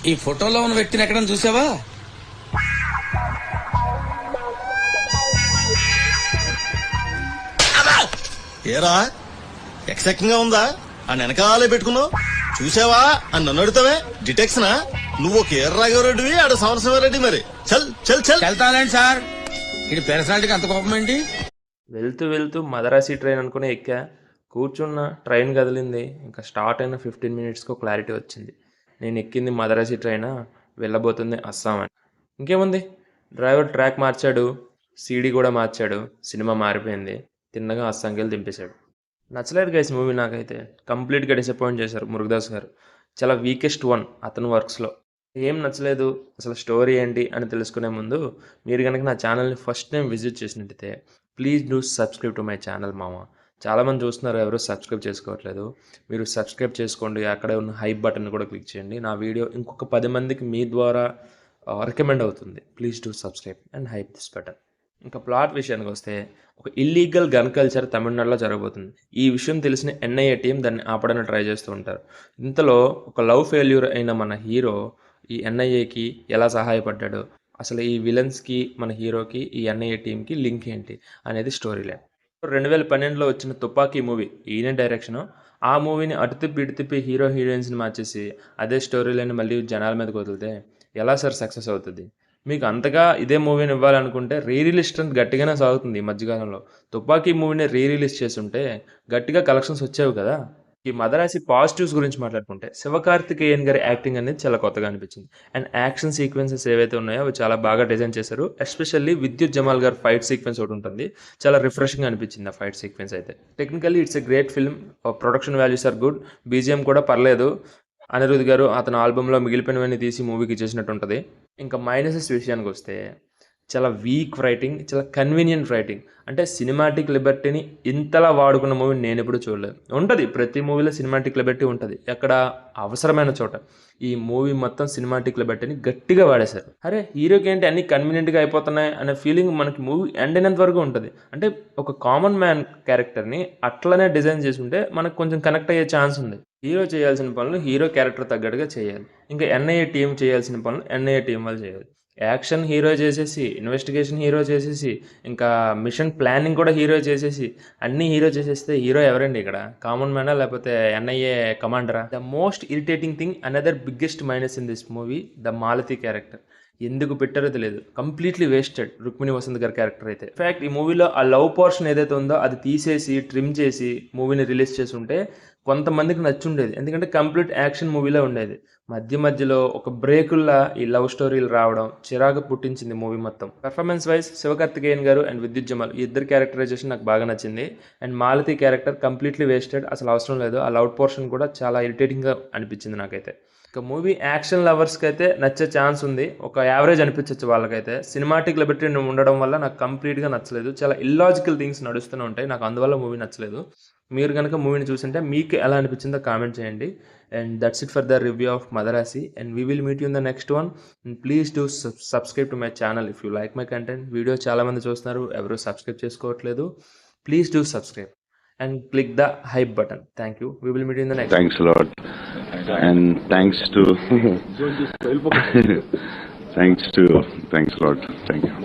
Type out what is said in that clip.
ఈ ఫోటోలో ఉన్న వ్యక్తిని ఎక్కడైనా చూసావా? ఏరా ఎక్సెక్టింగ్ గా ఉందా? ఆ వెనకాలే పెట్టుకున్నావు చూసావా అని నన్ను అడుగుతావే? డిటెక్షనా? నువ్వు ఒక ఎర్రరాఘవరెడ్డివి, ఆడ సమరసింహారెడ్డి. మరి చల్ చల్ చల్ వెళ్తానండి సార్. ఇది పర్సనాలిటీకి అంత కోపం ఏంటి? వెళ్తూ వెళ్తూ మదరాసి ట్రైన్ అనుకుని ఎక్కా. కూర్చున్న ట్రైన్ కదిలింది. ఇంకా స్టార్ట్ అయిన 15 మినిట్స్కి క్లారిటీ వచ్చింది. నేను ఎక్కింది మదరాసి ట్రైనా, వెళ్ళబోతుంది అస్సాం అని. ఇంకేముంది, డ్రైవర్ ట్రాక్ మార్చాడు, సీడీ కూడా మార్చాడు, సినిమా మారిపోయింది. తిన్నగా అస్సాంకి వెళ్ళి దింపేశాడు. నచ్చలేదు గైస్ మూవీ. నాకైతే కంప్లీట్గా డిసప్పాయింట్ చేశారు మురుగదాస్ గారు. చాలా వీకెస్ట్ వన్ అతని వర్క్స్లో. ఏం నచ్చలేదు, అసలు స్టోరీ ఏంటి అని తెలుసుకునే ముందు మీరు కనుక నా ఛానల్ని ఫస్ట్ టైం విజిట్ చేసినట్టయితే please do subscribe to my channel మామ. చాలామంది చూస్తున్నారు, ఎవరు సబ్స్క్రైబ్ చేసుకోవట్లేదు. మీరు సబ్స్క్రైబ్ చేసుకోండి, అక్కడే ఉన్న హైప్ బటన్ కూడా క్లిక్ చేయండి. నా వీడియో ఇంకొక 10 మందికి మీ ద్వారా రికమెండ్ అవుతుంది. Please do subscribe and hype this button. ఇంకా ప్లాట్ విషయానికి వస్తే, ఒక ఇల్లీగల్ గన్ కల్చర్ తమిళనాడులో జరగబోతుంది. ఈ విషయం తెలిసిన ఎన్ఐఏ టీం దాన్ని ఆపడానికి ట్రై చేస్తూ ఉంటారు. ఇంతలో ఒక లవ్ ఫెయిల్యూర్ అయిన మన హీరో ఈ ఎన్ఐఏకి ఎలా సహాయపడ్డాడు, అసలు ఈ విలన్స్కి మన హీరోకి ఈ ఎన్ఐఏ టీంకి లింక్ ఏంటి అనేది స్టోరీ లైన్. 2012లో వచ్చిన తుపాకీ మూవీ ఈయన డైరెక్షను. ఆ మూవీని అటు తిప్పి ఇటు తిప్పి హీరో హీరోయిన్స్ని మార్చేసి అదే స్టోరీ లైన్ మళ్ళీ జనాల మీదకి వదిలితే ఎలా సార్ సక్సెస్ అవుతుంది? మీకు అంతగా ఇదే మూవీని ఇవ్వాలనుకుంటే రీరిలీజ్ స్ట్రెంత్ గట్టిగానే సాగుతుంది. ఈ మధ్యకాలంలో తుపాకీ మూవీని రీరిలీజ్ చేస్తుంటే గట్టిగా కలెక్షన్స్ వచ్చేవి కదా. ఈ మదరాసి పాజిటివ్స్ గురించి మాట్లాడుకుంటే, శివకార్తికేయన్ గారి యాక్టింగ్ అనేది చాలా కొత్తగా అనిపించింది. అండ్ యాక్షన్ సీక్వెన్సెస్ ఏవైతే ఉన్నాయో అవి చాలా బాగా డిజైన్ చేశారు. ఎస్పెషల్లీ విద్యుత్ జమాల్ గారి ఫైట్ సీక్వెన్స్ ఒకటి ఉంటుంది, చాలా రిఫ్రెషింగ్ అనిపించింది ఆ ఫైట్ సీక్వెన్స్ అయితే. Technically it's a great film. Production values are good, BGM కూడా పర్లేదు. అనిరుద్ గారు అతని ఆల్బంలో మిగిలిపోయినవన్నీ తీసి మూవీకి చేసినట్టు ఉంటుంది. ఇంకా మైనసెస్ విషయానికి వస్తే, చాలా వీక్ రైటింగ్, చాలా కన్వీనియంట్ రైటింగ్. అంటే సినిమాటిక్ లిబర్టీని ఇంతలా వాడుకున్న మూవీ నేను ఎప్పుడు చూడలేదు. ఉంటుంది, ప్రతి మూవీలో సినిమాటిక్ లిబర్టీ ఉంటుంది, ఎక్కడ అవసరమైన చోట. ఈ మూవీ మొత్తం సినిమాటిక్ లిబర్టీని గట్టిగా వాడేశారు. అరే హీరోకి ఏంటి అన్ని కన్వీనియంట్గా అయిపోతున్నాయి అనే ఫీలింగ్ మనకి మూవీ ఎండ్ అయినంత వరకు ఉంటుంది. అంటే ఒక కామన్ మ్యాన్ క్యారెక్టర్ని అట్లనే డిజైన్ చేసి ఉంటే మనకు కొంచెం కనెక్ట్ అయ్యే ఛాన్స్ ఉంది. హీరో చేయాల్సిన పనులు హీరో క్యారెక్టర్ తగ్గట్టుగా చేయాలి. ఇంకా ఎన్ఐఏ టీం చేయాల్సిన పనులు ఎన్ఐఏ టీం వాళ్ళు చేయాలి. యాక్షన్ హీరో చేసేసి, ఇన్వెస్టిగేషన్ హీరో చేసేసి, ఇంకా మిషన్ ప్లానింగ్ కూడా హీరో చేసేసి, అన్నీ హీరో చేసేస్తే హీరో ఎవరండి ఇక్కడ? కామన్ మ్యానా లేకపోతే ఎన్ఐఏ కమాండరా? The most irritating thing, another biggest minus in this movie, the Malathi character. ఎందుకు పెట్టారో తెలియదు, కంప్లీట్లీ వేస్టెడ్. రుక్మిణి వసంత్ గారి క్యారెక్టర్ అయితే. ఇన్ఫ్యాక్ట్ ఈ మూవీలో ఆ లవ్ పోర్షన్ ఏదైతే ఉందో అది తీసేసి ట్రిమ్ చేసి మూవీని రిలీజ్ చేసి ఉంటే కొంతమందికి నచ్చుండేది. ఎందుకంటే కంప్లీట్ యాక్షన్ మూవీలో ఉండేది. మధ్యలో ఒక బ్రేకుల్లా ఈ లవ్ స్టోరీలు రావడం చిరాకు పుట్టించింది మూవీ మొత్తం. పెర్ఫార్మెన్స్ వైజ్ శివకార్తికేయన్ గారు అండ్ విద్యుత్ జమాల్ ఈ ఇద్దరు క్యారెక్టరైజేషన్ నాకు బాగా నచ్చింది. And Malathi character completely wasted, అసలు అవసరం లేదు. ఆ లవ్ పోర్షన్ కూడా చాలా ఇరిటేటింగ్గా అనిపించింది నాకైతే. ఇక మూవీ యాక్షన్ లవర్స్కి అయితే నచ్చే ఛాన్స్ ఉంది, ఒక యావరేజ్ అనిపించవచ్చు వాళ్ళకైతే. సినిమాటిక్ లిబర్టీ ఉండడం వల్ల నాకు కంప్లీట్గా నచ్చలేదు. చాలా ఇల్లాజికల్ థింగ్స్ నడుస్తూనే ఉంటాయి, నాకు అందువల్ల మూవీ నచ్చలేదు. మీరు కనుక మూవీని చూసింటే మీకు ఎలా అనిపించిందో కామెంట్ చేయండి. And that's it for the review of Madharaasi, and we will meet you in the next one. And please do subscribe to my channel if you like my content. Video చాలామంది చూస్తున్నారు, ఎవరు సబ్స్క్రైబ్ చేసుకోవట్లేదు. Please do subscribe and click the hype button. Thank you. We will meet you in the next. Thanks a lot. And thanks a lot. Thank you.